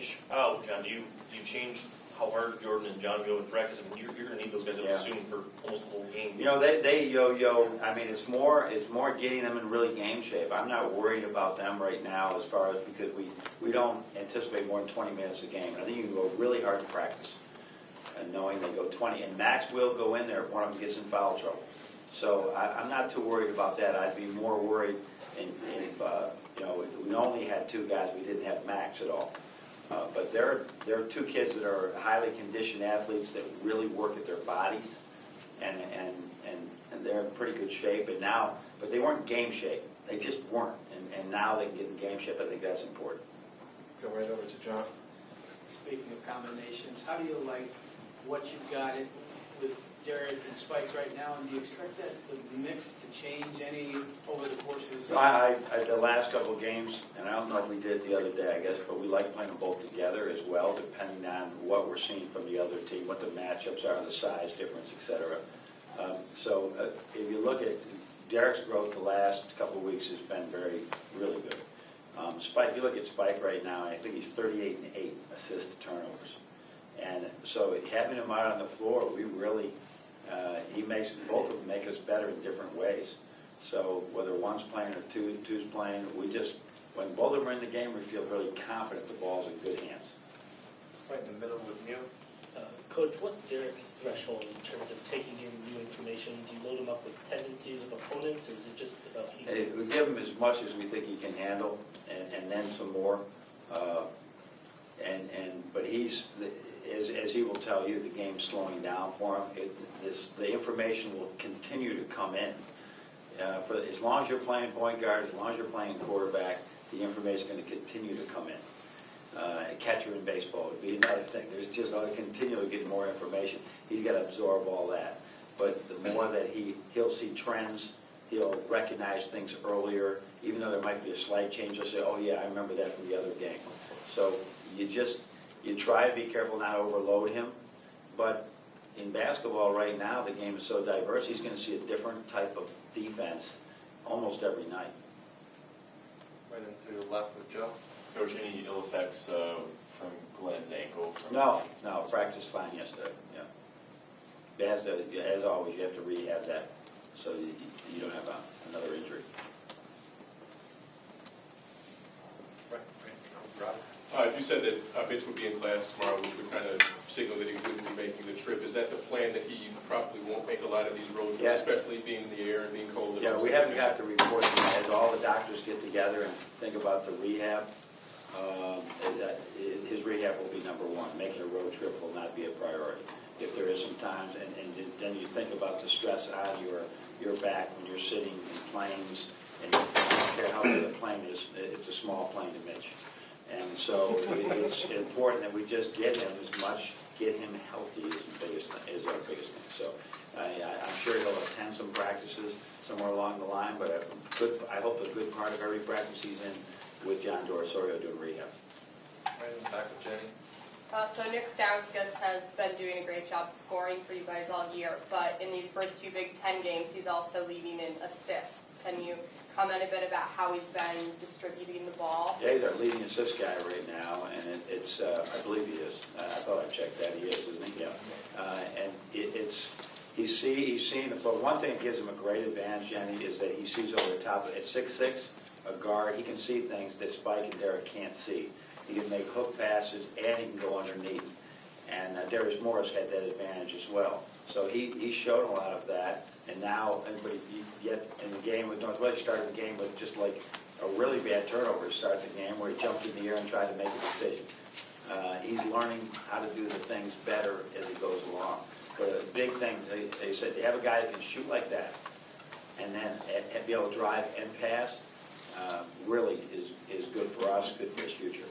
pitch out, John, do you change how hard Jordan and John go in practice? I mean, you're going to need those guys, I would assume, for almost the whole game. You know, they yo-yo. I mean, it's more getting them in really game shape. I'm not worried about them right now as far as because we don't anticipate more than 20 minutes a game. And I think you can go really hard to practice, and knowing they go 20. And Max will go in there if one of them gets in foul trouble. So I'm not too worried about that. I'd be more worried if you know, we only had two guys. We didn't have Max at all. But there are two kids that are highly conditioned athletes that really work at their bodies, and they're in pretty good shape. And now, but they weren't game shape. They just weren't. And now they can get in game shape. I think that's important. Go right over to John. Speaking of combinations, how do you like what you've got it with Derek and Spike right now, and do you expect that the mix to change any over the course of the season? The last couple of games, and I don't know if we did the other day, I guess, but we like playing them both together as well, depending on what we're seeing from the other team, what the matchups are, the size difference, etc. So if you look at Derek's growth the last couple of weeks has been really good. Spike, you look at Spike right now, I think he's 38 and 8 assist to turnovers. And so having him out on the floor, we really, he makes, both of them make us better in different ways. So whether one's playing or two's playing, when both of them are in the game, we feel really confident the ball's in good hands. Right in the middle with Neil. Coach, what's Derek's threshold in terms of taking in new information? Do you load him up with tendencies of opponents, or is it just about he? We give him as much as we think he can handle, and then some more. But he's, as he will tell you, the game's slowing down for him. The information will continue to come in. For as long as you're playing point guard, as long as you're playing quarterback, the information is going to continue to come in. Catcher in baseball would be another thing. There's just continually getting more information. He's got to absorb all that. But the more that he'll see trends, he'll recognize things earlier. Even though there might be a slight change, he'll say, "Oh yeah, I remember that from the other game." So you try to be careful not to overload him. But in basketball right now, the game is so diverse. He's going to see a different type of defense almost every night. Right into the left with Joe. Coach, any ill effects from Glenn's ankle? No, practice fine yesterday. Yeah, as always, you have to rehab that so you don't have another injury. Right. Rob. You said that Mitch would be in class tomorrow, which would kind of signal that he wouldn't be making the trip. Is that the plan, that he probably won't make a lot of these road trips, especially being in the air and being cold? Yeah, we haven't got the report yet. As all the doctors get together and think about the rehab, his rehab will be number one. Making a road trip will not be a priority. If there is some times, and then you think about the stress on your back when you're sitting in planes, and I don't care how big the plane is, it's a small plane to Mitch. And so it's important that we just get him healthy is our biggest thing. So I'm sure he'll attend some practices somewhere along the line, but I hope a good part of every practice he's in with John Dorosorio doing rehab. Right in the back with Jenny. So Nick Stauskas has been doing a great job scoring for you guys all year, but in these first two Big Ten games, he's also leading in assists. Can you comment a bit about how he's been distributing the ball? Yeah, he's our leading assist guy right now, and it's I believe he is. I thought I checked that. He is, isn't he? Yeah. And he's seeing the floor. One thing that gives him a great advantage, Jenny, is that he sees over the top. At 6'6", a guard, he can see things that Spike and Derek can't see. He can make hook passes, and he can go underneath. And Darius Morris had that advantage as well. So he showed a lot of that. And now, yet in the game with Northwest, he started the game with just like a really bad turnover to start the game, where he jumped in the air and tried to make a decision. He's learning how to do the things better as he goes along. But a big thing, they said, to have a guy that can shoot like that, and then be able to drive and pass, really is good for us, good for his future.